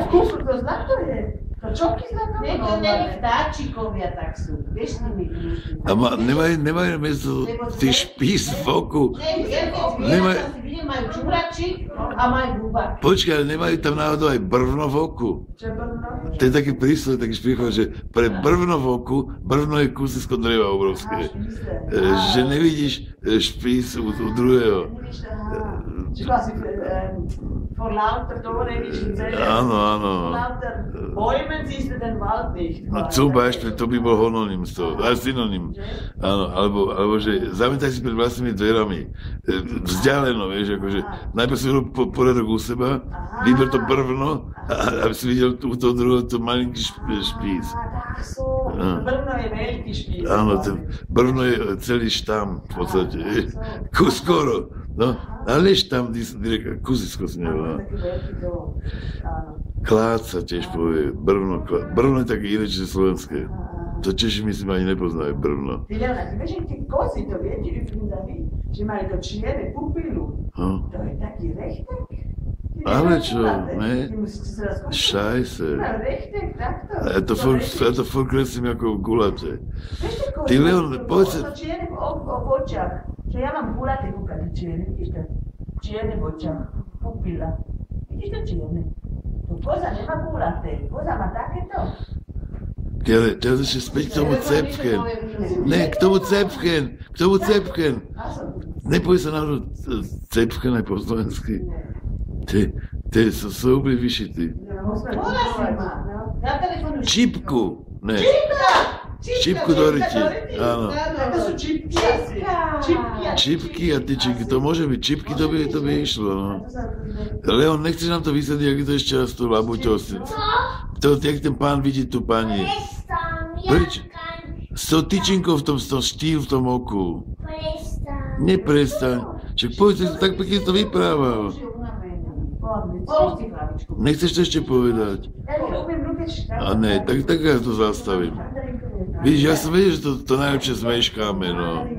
Kúsu to zlato je. To čoky zlato? Ne, to není vtáčikovia, tak sú. Vieš, nimi blúšti. A nemajú miesto tých špís v oku. Nemajú. Si vidím, majú čuračík a majú bubák. Počkaj, ale nemajú tam náhodou aj brvno v oku. Čo brno? To je taký príslov, taký špíchol, že pre brvno v oku, brvno je kúsisko dreva obrovské. Že nevidíš špís u druhého. Čiže asi vor lauter Tore nicht Áno, áno. lauter Bäumen siehst du den Wald nicht. No, zum Beispiel, to by bol hononym z toho, aj synonym. Áno, alebo že zamätaj si pred vlastnými dverami. Vzdialeno, vieš, akože najprv si robil poriadok u seba, vyber to brvno, aby si videl u toho druhého to malinký špís. Tak sú. Brno je veľký špís. Áno, brvno je celý štam v podstate. Kus skoro. No, ale štam, kusisko z neho. Taký veľký dom. Áno. Klád sa tiež povie, brvno. Brvno je také iné, slovenské. To Češi myslím ani nepoznajú brvno. Ty Leonard, vieš, že tie kozy to viete, že majú to čierne pupilu. To je taký rechtek. Ale čo, ne? Šajse. Ja to furt kreslím ako gulaté. Ty Leon, povedz sa... To čierne v očiach. Že ja mám gulaté kúkať čierne, vidíš to? Čierne v očiach, pupila. Vidíš to čierne? To koza nemá gulaté, koza má takéto. Teraz ešte späť k tomu cepchen. Ne, k tomu cepchen. Nepovie sa náhodou cepchen aj po slovensky. Tie sú úplne vyšití. Čipku, ne. Čipku do ryti, áno. To sú čipky asi. Čipky a tyčinky, to môže byť čipky, to by išlo, no. Leon, nechceš nám to vysvetliť, jak je to ešte raz to labuťou? Jak ten pán vidí tú pani? S tou tyčinkou v tom štíl v tom oku. Neprestaň. Čak povedz, tak pekne to vyprával. Nechceš to ešte povedať? A ne, tak ja to zastavím. Vidíš, ja som vedel, že to najlepšie zmeškáme, no.